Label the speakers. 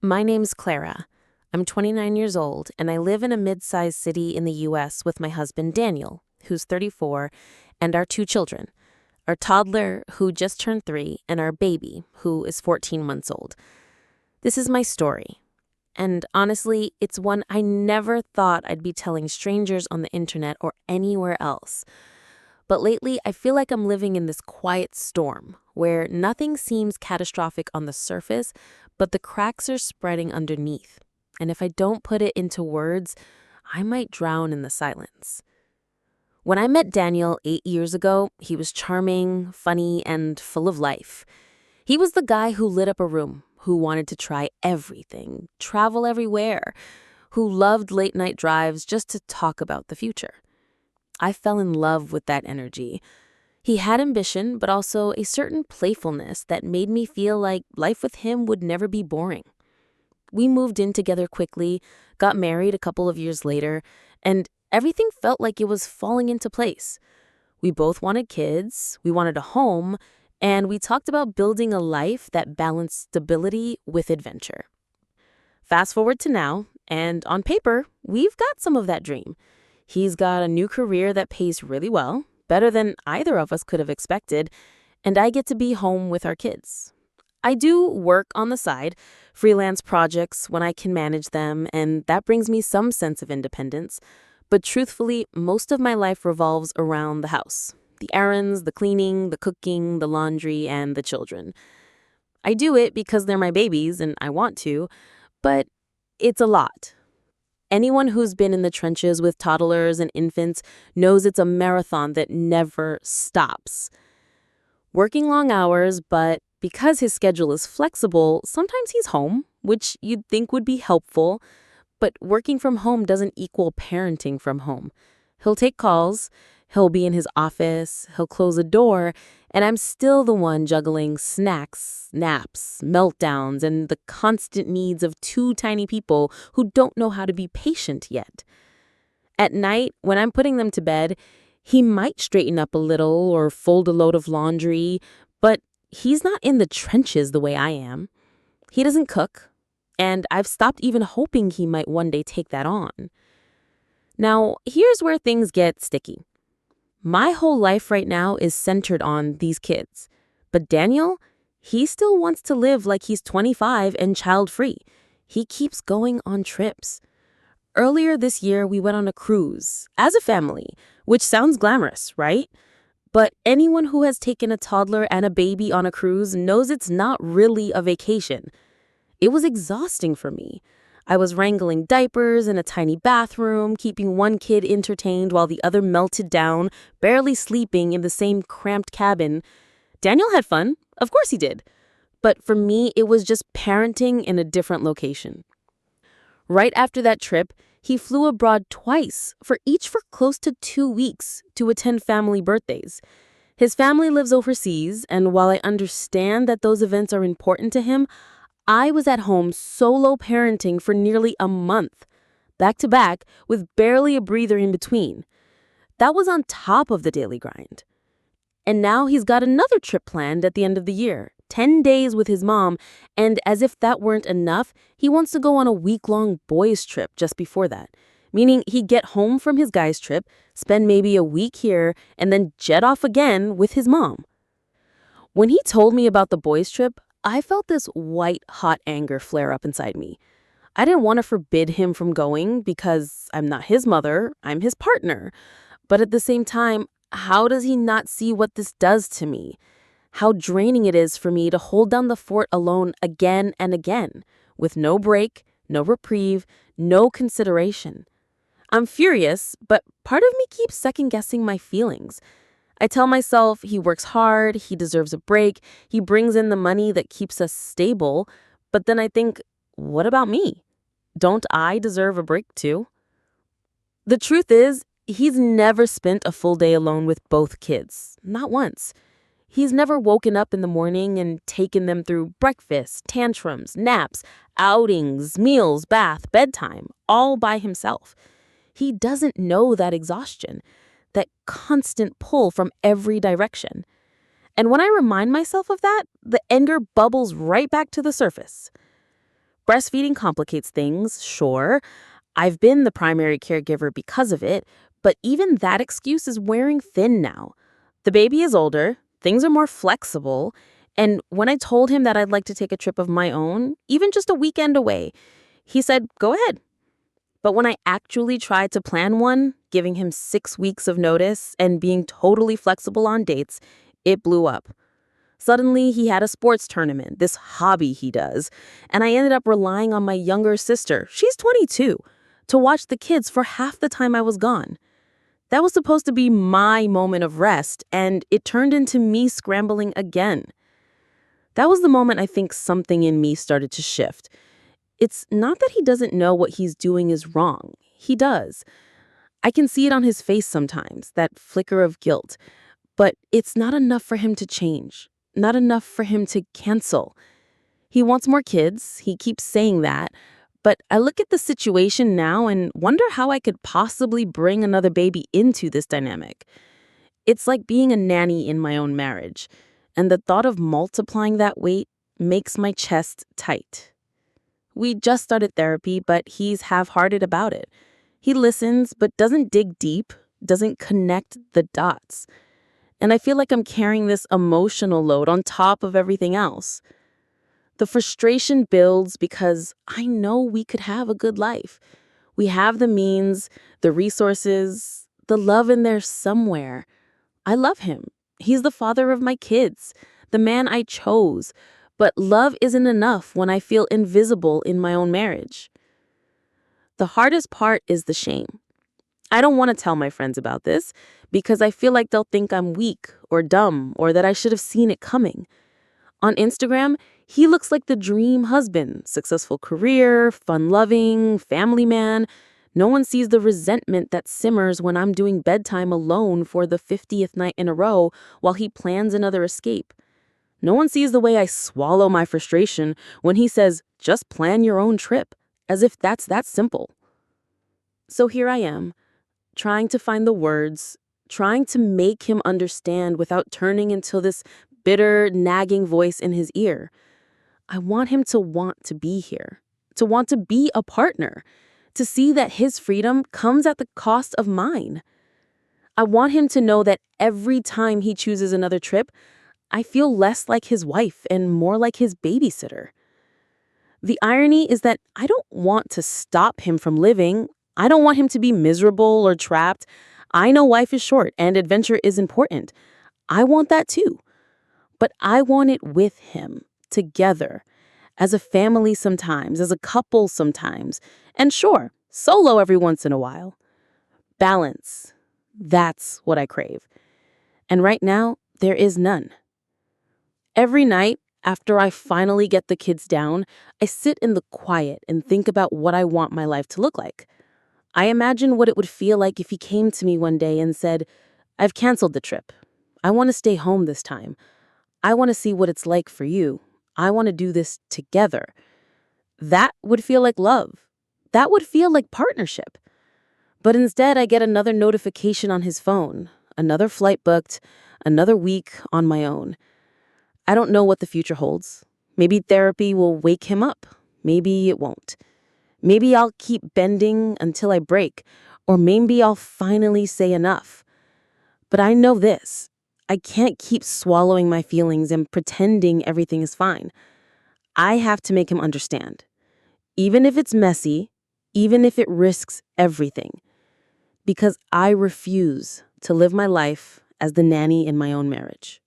Speaker 1: My name's Clara. I'm 29 years old, and I live in a mid-sized city in the U.S. with my husband Daniel, who's 34, and our two children, our toddler, who just turned 3, and our baby, who is 14 months old. This is my story, and honestly, it's one I never thought I'd be telling strangers on the internet or anywhere else. But lately, I feel like I'm living in this quiet storm where nothing seems catastrophic on the surface, but the cracks are spreading underneath. And if I don't put it into words, I might drown in the silence. When I met Daniel 8 years ago, he was charming, funny, and full of life. He was the guy who lit up a room, who wanted to try everything, travel everywhere, who loved late night drives just to talk about the future. I fell in love with that energy. He had ambition, but also a certain playfulness that made me feel like life with him would never be boring. We moved in together quickly, got married a couple of years later, and everything felt like it was falling into place. We both wanted kids, we wanted a home, and we talked about building a life that balanced stability with adventure. Fast forward to now, and on paper, we've got some of that dream. He's got a new career that pays really well, better than either of us could have expected, and I get to be home with our kids. I do work on the side, freelance projects when I can manage them, and that brings me some sense of independence. But truthfully, most of my life revolves around the house. The errands, the cleaning, the cooking, the laundry, and the children. I do it because they're my babies and I want to, but it's a lot. Anyone who's been in the trenches with toddlers and infants knows it's a marathon that never stops. Working long hours, but because his schedule is flexible, sometimes he's home, which you'd think would be helpful. But working from home doesn't equal parenting from home. He'll take calls, he'll be in his office, he'll close a door, and I'm still the one juggling snacks, naps, meltdowns, and the constant needs of two tiny people who don't know how to be patient yet. At night, when I'm putting them to bed, he might straighten up a little or fold a load of laundry, but he's not in the trenches the way I am. He doesn't cook, and I've stopped even hoping he might one day take that on. Now, here's where things get sticky. My whole life right now is centered on these kids. But Daniel, he still wants to live like he's 25 and child-free. He keeps going on trips. Earlier this year, we went on a cruise as a family, which sounds glamorous, right? But anyone who has taken a toddler and a baby on a cruise knows it's not really a vacation. It was exhausting for me. I was wrangling diapers in a tiny bathroom, keeping one kid entertained while the other melted down, barely sleeping in the same cramped cabin. Daniel had fun. Of course he did. But for me, it was just parenting in a different location. Right after that trip, he flew abroad twice, each for close to 2 weeks, to attend family birthdays. His family lives overseas, and while I understand that those events are important to him, I was at home solo parenting for nearly a month, back to back, with barely a breather in between. That was on top of the daily grind. And now he's got another trip planned at the end of the year, 10 days with his mom, and as if that weren't enough, he wants to go on a week-long boys' trip just before that, meaning he'd get home from his guys' trip, spend maybe a week here, and then jet off again with his mom. When he told me about the boys' trip, I felt this white-hot anger flare up inside me. I didn't want to forbid him from going because I'm not his mother, I'm his partner. But at the same time, how does he not see what this does to me? How draining it is for me to hold down the fort alone again and again, with no break, no reprieve, no consideration. I'm furious, but part of me keeps second-guessing my feelings. I tell myself he works hard, he deserves a break, he brings in the money that keeps us stable, but then I think, what about me? Don't I deserve a break too? The truth is, he's never spent a full day alone with both kids, not once. He's never woken up in the morning and taken them through breakfast, tantrums, naps, outings, meals, bath, bedtime, all by himself. He doesn't know that exhaustion, that constant pull from every direction. And when I remind myself of that, the anger bubbles right back to the surface. Breastfeeding complicates things, sure. I've been the primary caregiver because of it, but even that excuse is wearing thin now. The baby is older, things are more flexible, and when I told him that I'd like to take a trip of my own, even just a weekend away, he said, go ahead. But when I actually tried to plan one, giving him 6 weeks of notice and being totally flexible on dates, it blew up. Suddenly, he had a sports tournament, this hobby he does, and I ended up relying on my younger sister, she's 22, to watch the kids for half the time I was gone. That was supposed to be my moment of rest, and it turned into me scrambling again. That was the moment I think something in me started to shift. It's not that he doesn't know what he's doing is wrong. He does. I can see it on his face sometimes, that flicker of guilt. But it's not enough for him to change. Not enough for him to cancel. He wants more kids. He keeps saying that. But I look at the situation now and wonder how I could possibly bring another baby into this dynamic. It's like being a nanny in my own marriage. And the thought of multiplying that weight makes my chest tight. We just started therapy, but he's half-hearted about it. He listens, but doesn't dig deep, doesn't connect the dots. And I feel like I'm carrying this emotional load on top of everything else. The frustration builds because I know we could have a good life. We have the means, the resources, the love in there somewhere. I love him. He's the father of my kids, the man I chose. But love isn't enough when I feel invisible in my own marriage. The hardest part is the shame. I don't want to tell my friends about this because I feel like they'll think I'm weak or dumb or that I should have seen it coming. On Instagram, he looks like the dream husband, successful career, fun-loving, family man. No one sees the resentment that simmers when I'm doing bedtime alone for the 50th night in a row while he plans another escape. No one sees the way I swallow my frustration when he says, just plan your own trip, as if that's that simple. So here I am, trying to find the words, trying to make him understand without turning into this bitter, nagging voice in his ear. I want him to want to be here, to want to be a partner, to see that his freedom comes at the cost of mine. I want him to know that every time he chooses another trip, I feel less like his wife and more like his babysitter. The irony is that I don't want to stop him from living. I don't want him to be miserable or trapped. I know life is short and adventure is important. I want that too. But I want it with him, together, as a family sometimes, as a couple sometimes, and sure, solo every once in a while. Balance. That's what I crave. And right now, there is none. Every night, after I finally get the kids down, I sit in the quiet and think about what I want my life to look like. I imagine what it would feel like if he came to me one day and said, I've canceled the trip. I want to stay home this time. I want to see what it's like for you. I want to do this together. That would feel like love. That would feel like partnership. But instead, I get another notification on his phone, another flight booked, another week on my own. I don't know what the future holds. Maybe therapy will wake him up. Maybe it won't. Maybe I'll keep bending until I break, or maybe I'll finally say enough. But I know this. I can't keep swallowing my feelings and pretending everything is fine. I have to make him understand. Even if it's messy, even if it risks everything. Because I refuse to live my life as the nanny in my own marriage.